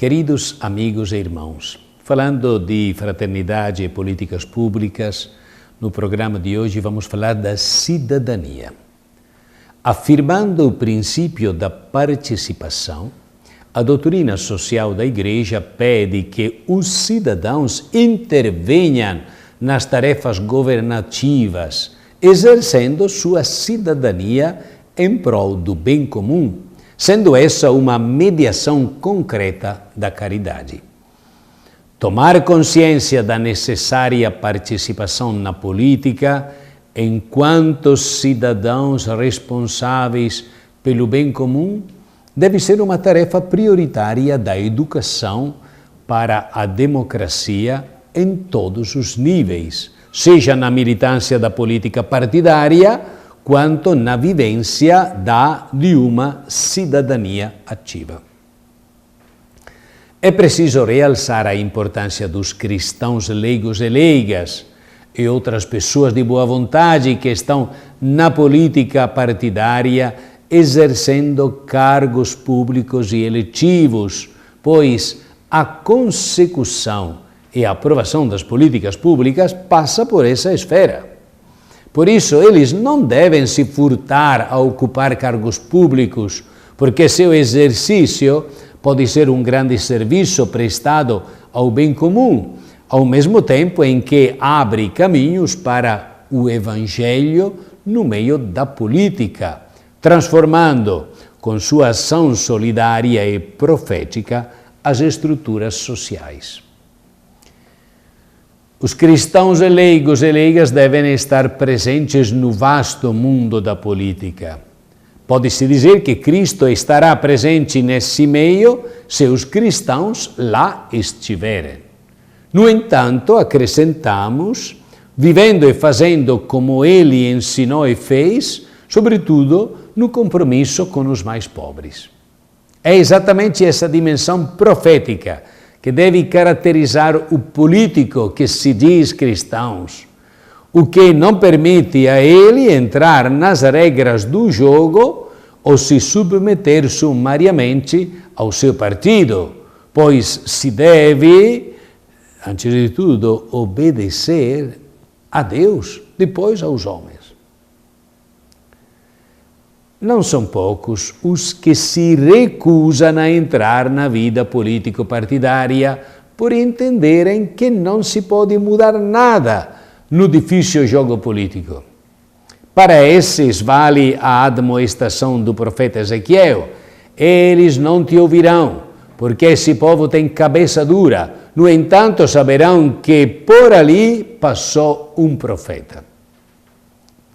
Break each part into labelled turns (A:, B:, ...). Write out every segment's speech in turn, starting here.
A: Queridos amigos e irmãos, falando de fraternidade e políticas públicas, no programa de hoje vamos falar da cidadania. Afirmando o princípio da participação, a doutrina social da Igreja pede que os cidadãos intervenham nas tarefas governativas, exercendo sua cidadania em prol do bem comum, sendo essa uma mediação concreta da caridade. Tomar consciência da necessária participação na política enquanto cidadãos responsáveis pelo bem comum deve ser uma tarefa prioritária da educação para a democracia em todos os níveis, seja na militância da política partidária, quanto na vivência de uma cidadania ativa. É preciso realçar a importância dos cristãos leigos e leigas e outras pessoas de boa vontade que estão na política partidária exercendo cargos públicos e eletivos, pois a consecução e a aprovação das políticas públicas passa por essa esfera. Por isso, eles não devem se furtar a ocupar cargos públicos, porque seu exercício pode ser um grande serviço prestado ao bem comum, ao mesmo tempo em que abre caminhos para o Evangelho no meio da política, transformando, com sua ação solidária e profética, as estruturas sociais. Os cristãos leigos e leigas devem estar presentes no vasto mundo da política. Pode-se dizer que Cristo estará presente nesse meio se os cristãos lá estiverem. No entanto, acrescentamos, vivendo e fazendo como Ele ensinou e fez, sobretudo no compromisso com os mais pobres. É exatamente essa dimensão profética que deve caracterizar o político que se diz cristão, o que não permite a ele entrar nas regras do jogo ou se submeter sumariamente ao seu partido, pois se deve, antes de tudo, obedecer a Deus, depois aos homens. Não são poucos os que se recusam a entrar na vida político-partidária por entenderem que não se pode mudar nada no difícil jogo político. Para esses vale a admoestação do profeta Ezequiel: eles não te ouvirão, porque esse povo tem cabeça dura. No entanto, saberão que por ali passou um profeta.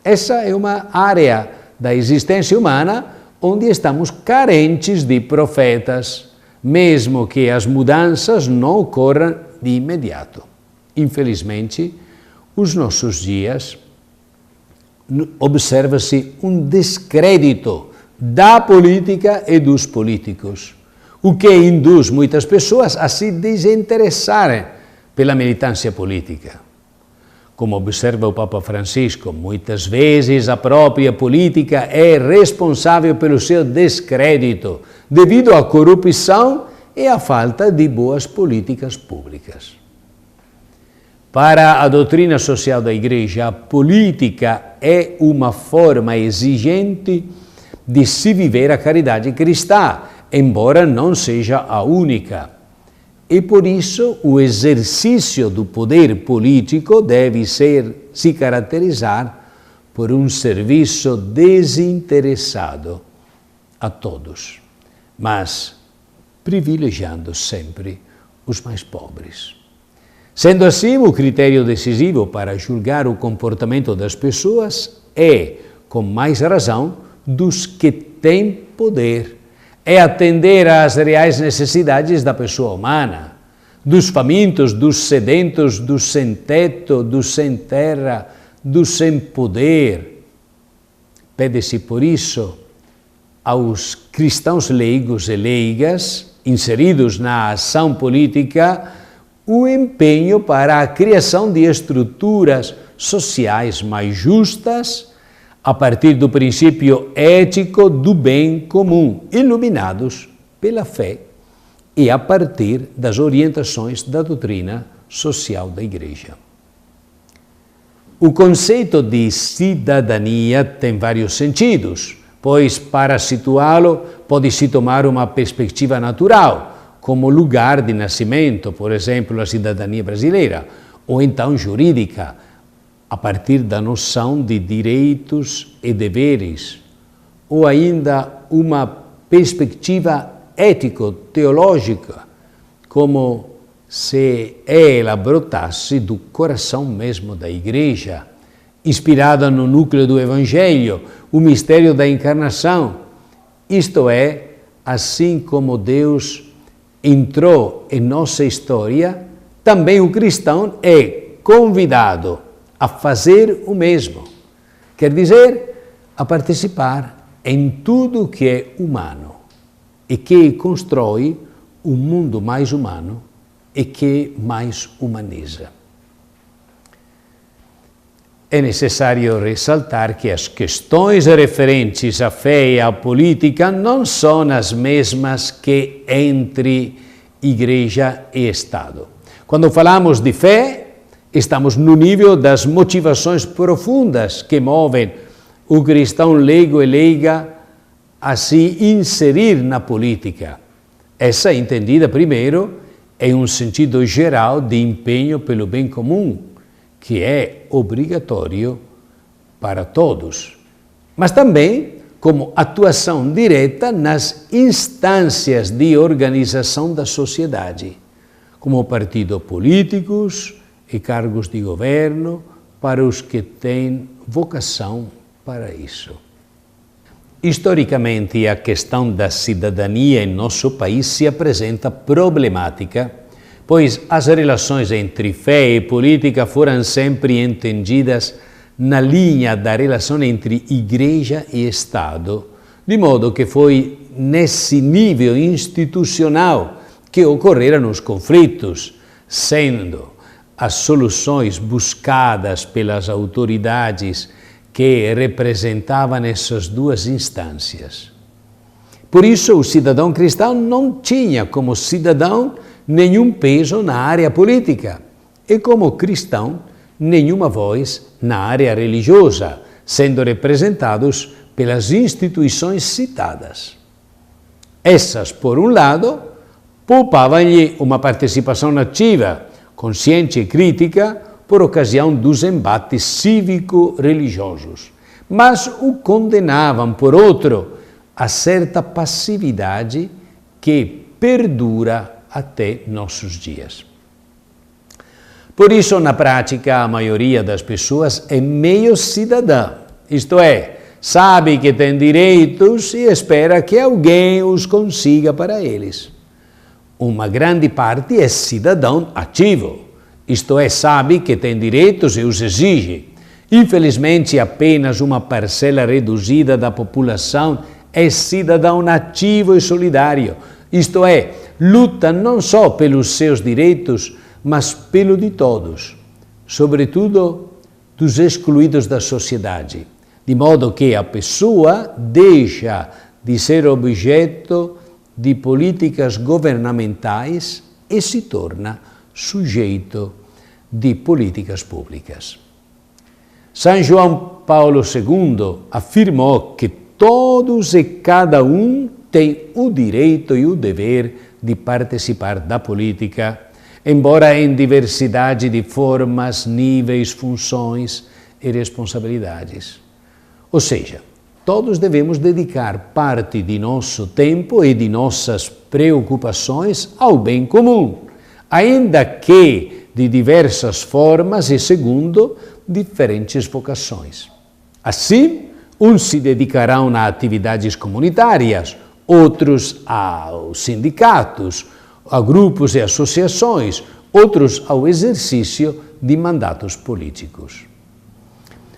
A: Essa é uma área da existência humana onde estamos carentes de profetas, mesmo que as mudanças não ocorram de imediato. Infelizmente, os nossos dias observa-se um descrédito da política e dos políticos, o que induz muitas pessoas a se desinteressarem pela militância política. Como observa o Papa Francisco, muitas vezes a própria política é responsável pelo seu descrédito, devido à corrupção e à falta de boas políticas públicas. Para a doutrina social da Igreja, a política é uma forma exigente de se viver a caridade cristã, embora não seja a única. E por isso o exercício do poder político deve se caracterizar por um serviço desinteressado a todos, mas privilegiando sempre os mais pobres. Sendo assim, o critério decisivo para julgar o comportamento das pessoas é, com mais razão, dos que têm poder. É atender às reais necessidades da pessoa humana, dos famintos, dos sedentos, dos sem teto, dos sem terra, dos sem poder. Pede-se, por isso, aos cristãos leigos e leigas, inseridos na ação política, o empenho para a criação de estruturas sociais mais justas, a partir do princípio ético do bem comum, iluminados pela fé e a partir das orientações da doutrina social da Igreja. O conceito de cidadania tem vários sentidos, pois para situá-lo pode-se tomar uma perspectiva natural, como lugar de nascimento, por exemplo, a cidadania brasileira, ou então jurídica, a partir da noção de direitos e deveres, ou ainda uma perspectiva ético-teológica, como se ela brotasse do coração mesmo da Igreja, inspirada no núcleo do Evangelho, o mistério da encarnação. Isto é, assim como Deus entrou em nossa história, também o cristão é convidado a fazer o mesmo. Quer dizer, a participar em tudo que é humano e que constrói um mundo mais humano e que mais humaniza. É necessário ressaltar que as questões referentes à fé e à política não são as mesmas que entre Igreja e Estado. Quando falamos de fé, estamos no nível das motivações profundas que movem o cristão leigo e leiga a se inserir na política. Essa é entendida primeiro em um sentido geral de empenho pelo bem comum, que é obrigatório para todos, mas também como atuação direta nas instâncias de organização da sociedade, como partidos políticos e cargos de governo para os que têm vocação para isso. Historicamente, a questão da cidadania em nosso país se apresenta problemática, pois as relações entre fé e política foram sempre entendidas na linha da relação entre Igreja e Estado, de modo que foi nesse nível institucional que ocorreram os conflitos, sendo as soluções buscadas pelas autoridades que representavam essas duas instâncias. Por isso, o cidadão cristão não tinha como cidadão nenhum peso na área política e, como cristão, nenhuma voz na área religiosa, sendo representados pelas instituições citadas. Essas, por um lado, poupavam-lhe uma participação ativa, consciente e crítica, por ocasião dos embates cívico-religiosos, mas o condenavam, por outro, a certa passividade que perdura até nossos dias. Por isso, na prática, a maioria das pessoas é meio cidadã, isto é, sabe que tem direitos e espera que alguém os consiga para eles. Uma grande parte é cidadão ativo, isto é, sabe que tem direitos e os exige. Infelizmente, apenas uma parcela reduzida da população é cidadão ativo e solidário, isto é, luta não só pelos seus direitos, mas pelo de todos, sobretudo dos excluídos da sociedade, de modo que a pessoa deixa de ser objeto de políticas governamentais e se torna sujeito de políticas públicas. São João Paulo II afirmou que todos e cada um têm o direito e o dever de participar da política, embora em diversidade de formas, níveis, funções e responsabilidades. Ou seja, todos devemos dedicar parte de nosso tempo e de nossas preocupações ao bem comum, ainda que de diversas formas e segundo diferentes vocações. Assim, uns se dedicarão a atividades comunitárias, outros aos sindicatos, a grupos e associações, outros ao exercício de mandatos políticos.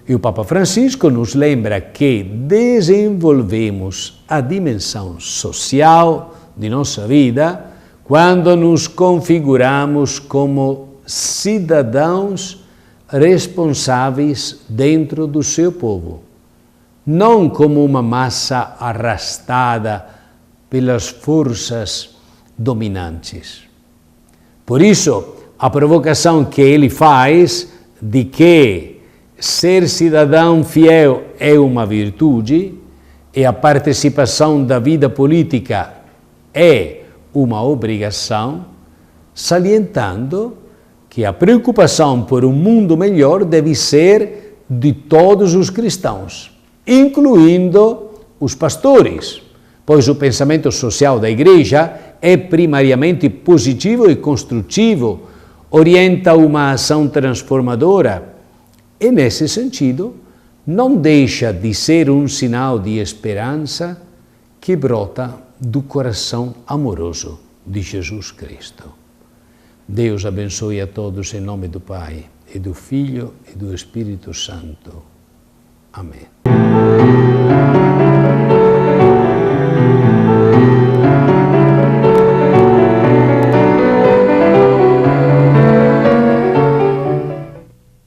A: E o Papa Francisco nos lembra que desenvolvemos a dimensão social de nossa vida quando nos configuramos como cidadãos responsáveis dentro do seu povo, não como uma massa arrastada pelas forças dominantes. Por isso, a provocação que ele faz de que ser cidadão fiel é uma virtude e a participação da vida política é uma obrigação, salientando que a preocupação por um mundo melhor deve ser de todos os cristãos, incluindo os pastores, pois o pensamento social da Igreja é primariamente positivo e construtivo, orienta uma ação transformadora e, nesse sentido, não deixa de ser um sinal de esperança que brota do coração amoroso de Jesus Cristo. Deus abençoe a todos em nome do Pai, e do Filho e do Espírito Santo. Amém.